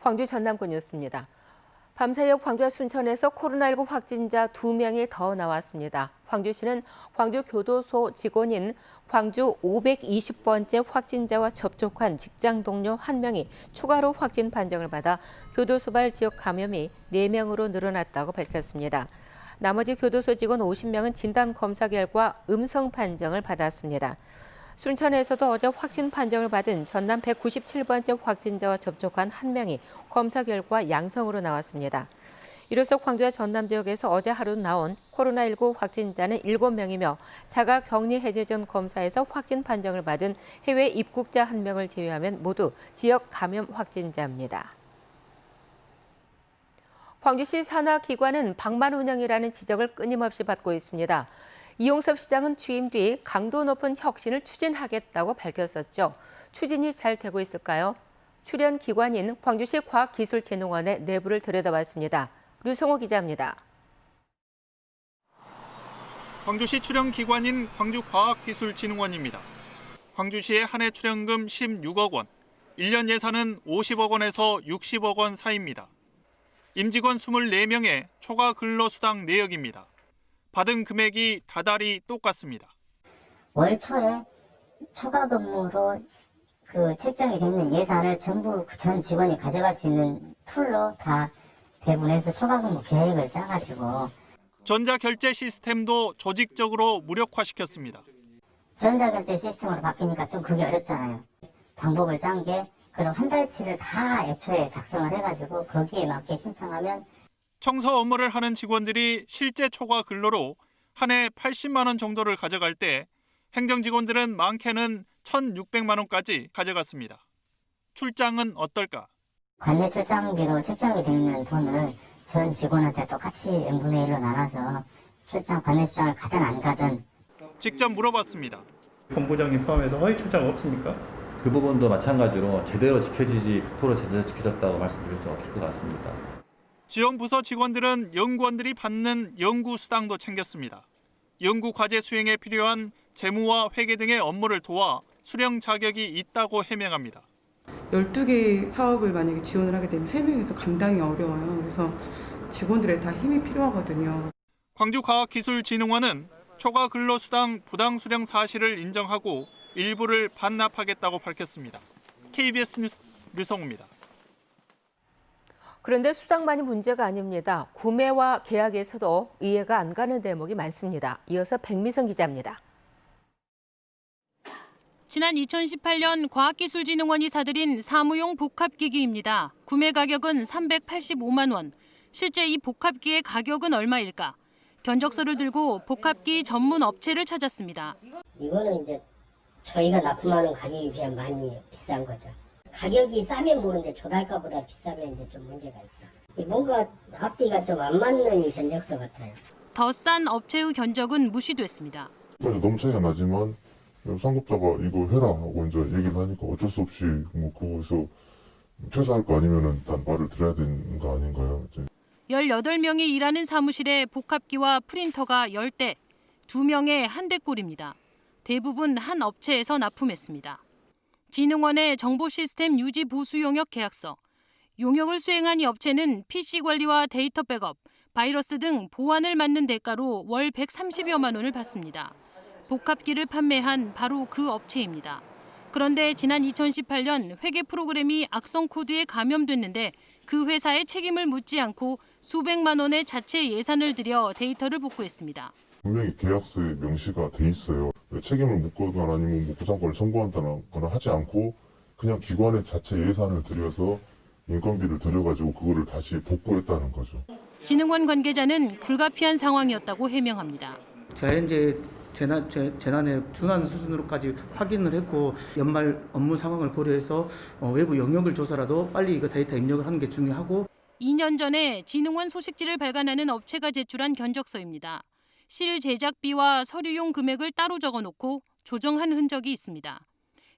광주 전남권 뉴스입니다. 밤사이에 광주와 순천에서 코로나19 확진자 2명이 더 나왔습니다. 광주시는 광주교도소 직원인 광주 520번째 확진자와 접촉한 직장 동료 1명이 추가로 확진 판정을 받아 교도소발 지역 감염이 4명으로 늘어났다고 밝혔습니다. 나머지 교도소 직원 50명은 진단 검사 결과 음성 판정을 받았습니다. 순천에서도 어제 확진 판정을 받은 전남 197번째 확진자와 접촉한 1명이 검사 결과 양성으로 나왔습니다. 이로써 광주와 전남 지역에서 어제 하루 나온 코로나19 확진자는 7명이며 자가 격리 해제 전 검사에서 확진 판정을 받은 해외 입국자 1명을 제외하면 모두 지역 감염 확진자입니다. 광주시 산하기관은 방만 운영이라는 지적을 끊임없이 받고 있습니다. 이용섭 시장은 취임 뒤 강도 높은 혁신을 추진하겠다고 밝혔었죠. 추진이 잘 되고 있을까요? 출연 기관인 광주시 과학기술진흥원의 내부를 들여다봤습니다. 류성호 기자입니다. 광주시 출연 기관인 광주과학기술진흥원입니다. 광주시의 한 해 출연금 16억 원, 1년 예산은 50억 원에서 60억 원 사이입니다. 임직원 24명의 초과 근로수당 내역입니다. 받은 금액이 다달이 똑같습니다. 월 초에 초과 근무로 책정이 되어 있는 예산을 전부 전 직원이 가져갈 수 있는 풀로 다 배분해서 초과 근무 계획을 짜가지고 전자결제 시스템도 조직적으로 무력화시켰습니다. 전자결제 시스템으로 바뀌니까 좀 그게 어렵잖아요. 방법을 짠 게 그럼 한 달치를 다 애초에 작성을 해가지고 거기에 맞게 신청하면 청소 업무를 하는 직원들이 실제 초과 근로로 한 해 80만 원 정도를 가져갈 때 행정직원들은 많게는 1,600만 원까지 가져갔습니다. 출장은 어떨까? 관내 출장비로 책정이 되어 있는 돈을 전 직원한테 똑같이 n분의 1로 나눠서 관내 출장을 가든 안 가든 직접 물어봤습니다. 본부장님 포함해서 허위 출장 없습니까? 그 부분도 마찬가지로 제대로 지켜지지 100% 제대로 지켜졌다고 말씀드릴 수 없을 것 같습니다. 지원부서 직원들은 연구원들이 받는 연구수당도 챙겼습니다. 연구과제 수행에 필요한 재무와 회계 등의 업무를 도와 수령 자격이 있다고 해명합니다. 12개 사업을 만약에 지원을 하게 되면 3명이서 감당이 어려워요. 그래서 직원들의 다 힘이 필요하거든요. 광주과학기술진흥원은 초과 근로수당 부당 수령 사실을 인정하고 일부를 반납하겠다고 밝혔습니다. KBS 뉴스 류성우입니다. 그런데 수당만이 문제가 아닙니다. 구매와 계약에서도 이해가 안 가는 대목이 많습니다. 이어서 백미선 기자입니다. 지난 2018년 과학기술진흥원이 사들인 사무용 복합기기입니다. 구매 가격은 385만 원. 실제 이 복합기의 가격은 얼마일까? 견적서를 들고 복합기 전문 업체를 찾았습니다. 이거는 이제 저희가 납품하는 가격에 비하면 많이 비싼 거죠. 가격이 싸면 모르는데 조달가보다 비싸면 이제 좀 문제가 있죠. 뭔가 앞뒤가 좀 안 맞는 견적서 같아요. 더 싼 업체의 견적은 무시됐습니다. 너무 차이가 나지만 상급자가 이거 해라 하고 이제 얘기를 하니까 어쩔 수 없이 거기서 퇴사할 거 아니면은 일단 말을 들어야 되는 거 아닌가요? 18명이 일하는 사무실에 복합기와 프린터가 10대, 2명의 한 대꼴입니다. 대부분 한 업체에서 납품했습니다. 진흥원의 정보시스템 유지 보수 용역 계약서. 용역을 수행한 이 업체는 PC 관리와 데이터 백업, 바이러스 등 보안을 맡는 대가로 월 130여만 원을 받습니다. 복합기를 판매한 바로 그 업체입니다. 그런데 지난 2018년 회계 프로그램이 악성 코드에 감염됐는데 그 회사의 책임을 묻지 않고 수백만 원의 자체 예산을 들여 데이터를 복구했습니다. 분명히 계약서에 명시가 돼 있어요. 책임을 묻거나 아니면 구상권을 청구한다거나 하지 않고 그냥 기관의 자체 예산을 들여서 인건비를 들여가지고 그거를 다시 복구했다는 거죠. 진흥원 관계자는 불가피한 상황이었다고 해명합니다. 자연재해 재난에 준하는 수준으로까지 확인을 했고 연말 업무 상황을 고려해서 외부 영역을 조사라도 빨리 이거 데이터 입력을 하는 게 중요하고 2년 전에 진흥원 소식지를 발간하는 업체가 제출한 견적서입니다. 실 제작비와 서류용 금액을 따로 적어놓고 조정한 흔적이 있습니다.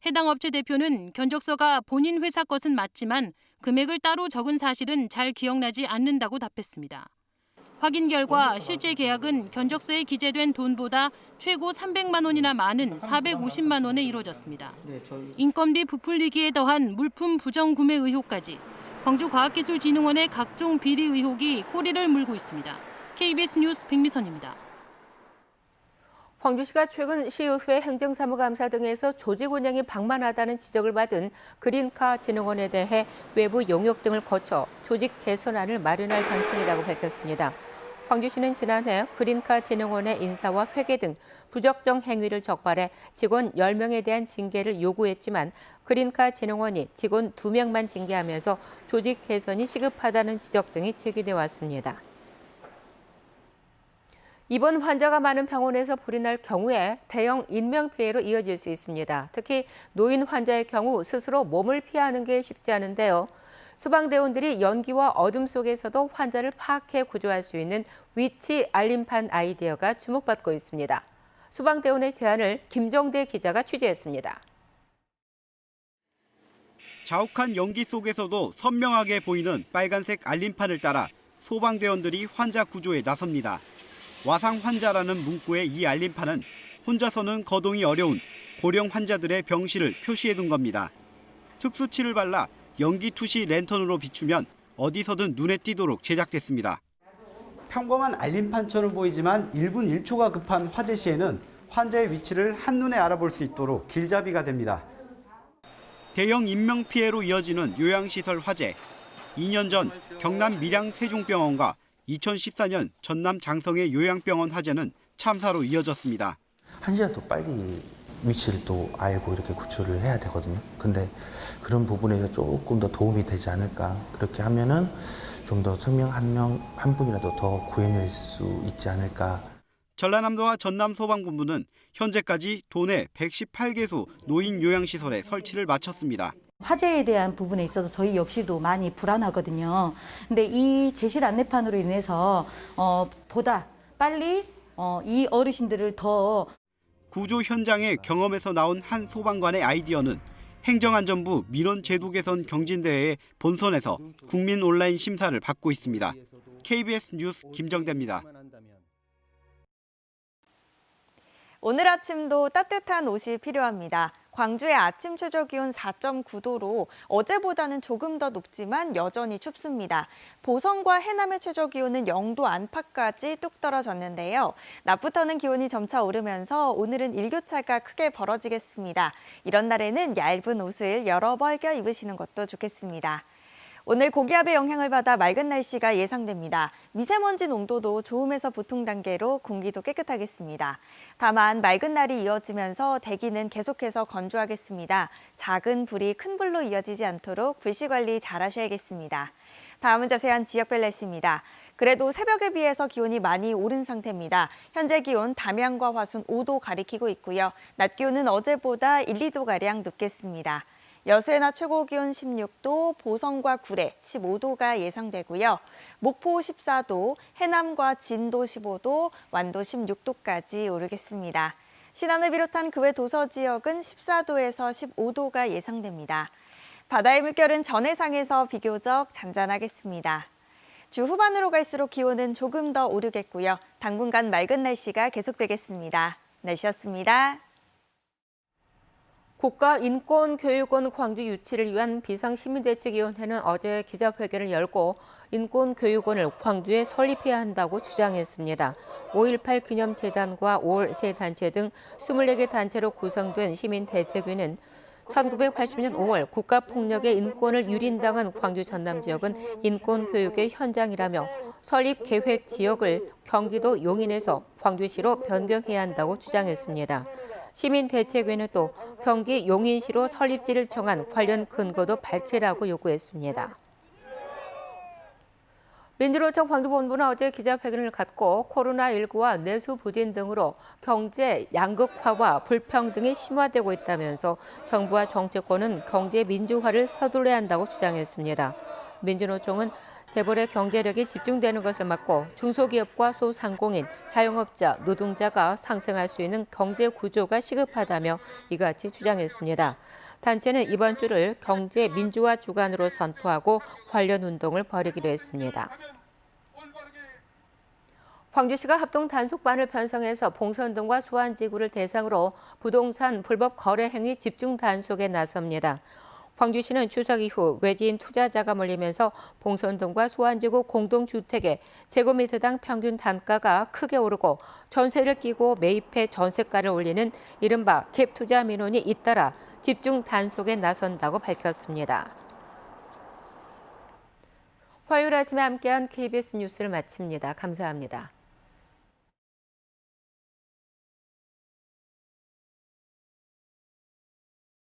해당 업체 대표는 견적서가 본인 회사 것은 맞지만 금액을 따로 적은 사실은 잘 기억나지 않는다고 답했습니다. 확인 결과 실제 계약은 견적서에 기재된 돈보다 최고 300만 원이나 많은 450만 원에 이루어졌습니다. 인건비 부풀리기에 더한 물품 부정 구매 의혹까지 광주과학기술진흥원의 각종 비리 의혹이 꼬리를 물고 있습니다. KBS 뉴스 백미선입니다. 광주시가 최근 시의회 행정사무감사 등에서 조직 운영이 방만하다는 지적을 받은 그린카 진흥원에 대해 외부 용역 등을 거쳐 조직 개선안을 마련할 방침이라고 밝혔습니다. 광주시는 지난해 그린카 진흥원의 인사와 회계 등 부적정 행위를 적발해 직원 10명에 대한 징계를 요구했지만 그린카 진흥원이 직원 2명만 징계하면서 조직 개선이 시급하다는 지적 등이 제기돼 왔습니다. 입원 환자가 많은 병원에서 불이 날 경우에 대형 인명피해로 이어질 수 있습니다. 특히 노인 환자의 경우 스스로 몸을 피하는 게 쉽지 않은데요. 소방대원들이 연기와 어둠 속에서도 환자를 파악해 구조할 수 있는 위치 알림판 아이디어가 주목받고 있습니다. 소방대원의 제안을 김정대 기자가 취재했습니다. 자욱한 연기 속에서도 선명하게 보이는 빨간색 알림판을 따라 소방대원들이 환자 구조에 나섭니다. 와상 환자라는 문구의 이 알림판은 혼자서는 거동이 어려운 고령 환자들의 병실을 표시해둔 겁니다. 특수칠을 발라 연기 투시 랜턴으로 비추면 어디서든 눈에 띄도록 제작됐습니다. 평범한 알림판처럼 보이지만 1분 1초가 급한 화재 시에는 환자의 위치를 한눈에 알아볼 수 있도록 길잡이가 됩니다. 대형 인명피해로 이어지는 요양시설 화재. 2년 전 경남 밀양 세종병원과 2014년 전남 장성의 요양병원 화재는 참사로 이어졌습니다. 한시라도 빨리 위치를 또 알고 이렇게 구출을 해야 되거든요. 근데 그런 부분에서 조금 더 도움이 되지 않을까. 그렇게 하면은 좀 더 생명 한 분이라도 더 구해낼 수 있지 않을까. 전라남도와 전남소방본부는 현재까지 도내 118개소 노인 요양시설에 설치를 마쳤습니다. 화재에 대한 부분에 있어서 저희 역시도 많이 불안하거든요. 근데 이 제실 안내판으로 인해서 보다 빨리 이 어르신들을 더 구조 현장의 경험에서 나온 한 소방관의 아이디어는 행정안전부 민원 제도 개선 경진대회의 본선에서 국민 온라인 심사를 받고 있습니다. KBS 뉴스 김정대입니다. 오늘 아침도 따뜻한 옷이 필요합니다. 광주의 아침 최저기온 4.9도로 어제보다는 조금 더 높지만 여전히 춥습니다. 보성과 해남의 최저기온은 0도 안팎까지 뚝 떨어졌는데요. 낮부터는 기온이 점차 오르면서 오늘은 일교차가 크게 벌어지겠습니다. 이런 날에는 얇은 옷을 여러 벌 껴 입으시는 것도 좋겠습니다. 오늘 고기압의 영향을 받아 맑은 날씨가 예상됩니다. 미세먼지 농도도 좋음에서 보통 단계로 공기도 깨끗하겠습니다. 다만 맑은 날이 이어지면서 대기는 계속해서 건조하겠습니다. 작은 불이 큰 불로 이어지지 않도록 불씨 관리 잘 하셔야겠습니다. 다음은 자세한 지역별 날씨입니다. 그래도 새벽에 비해서 기온이 많이 오른 상태입니다. 현재 기온 담양과 화순 5도 가리키고 있고요. 낮 기온은 어제보다 1, 2도가량 높겠습니다. 여수의 낮 최고 기온 16도, 보성과 구례 15도가 예상되고요. 목포 14도, 해남과 진도 15도, 완도 16도까지 오르겠습니다. 신안을 비롯한 그 외 도서 지역은 14도에서 15도가 예상됩니다. 바다의 물결은 전해상에서 비교적 잔잔하겠습니다. 주 후반으로 갈수록 기온은 조금 더 오르겠고요. 당분간 맑은 날씨가 계속되겠습니다. 날씨였습니다. 국가인권교육원 광주 유치를 위한 비상시민대책위원회는 어제 기자회견을 열고 인권교육원을 광주에 설립해야 한다고 주장했습니다. 5.18 기념재단과 5월 세 단체 등 24개 단체로 구성된 시민대책위는 1980년 5월 국가폭력의 인권을 유린당한 광주 전남 지역은 인권교육의 현장이라며 설립 계획 지역을 경기도 용인에서 광주시로 변경해야 한다고 주장했습니다. 시민대책위는 또 경기 용인시로 설립지를 정한 관련 근거도 밝히라고 요구했습니다. 민주노총 광주본부는 어제 기자회견을 갖고 코로나19와 내수 부진 등으로 경제 양극화와 불평등이 심화되고 있다면서 정부와 정치권은 경제 민주화를 서둘러야 한다고 주장했습니다. 민주노총은 재벌의 경제력이 집중되는 것을 막고 중소기업과 소상공인, 자영업자, 노동자가 상생할 수 있는 경제 구조가 시급하다며 이같이 주장했습니다. 단체는 이번 주를 경제 민주화 주간으로 선포하고 관련 운동을 벌이기로 했습니다. 광주시가 합동 단속반을 편성해서 봉선동과 수안지구를 대상으로 부동산 불법 거래 행위 집중 단속에 나섭니다. 광주시는 추석 이후 외지인 투자자가 몰리면서 봉선동과 소환지구 공동주택의 제곱미터당 평균 단가가 크게 오르고 전세를 끼고 매입해 전세가를 올리는 이른바 갭투자 민원이 잇따라 집중 단속에 나선다고 밝혔습니다. 화요일 아침에 함께한 KBS 뉴스를 마칩니다. 감사합니다.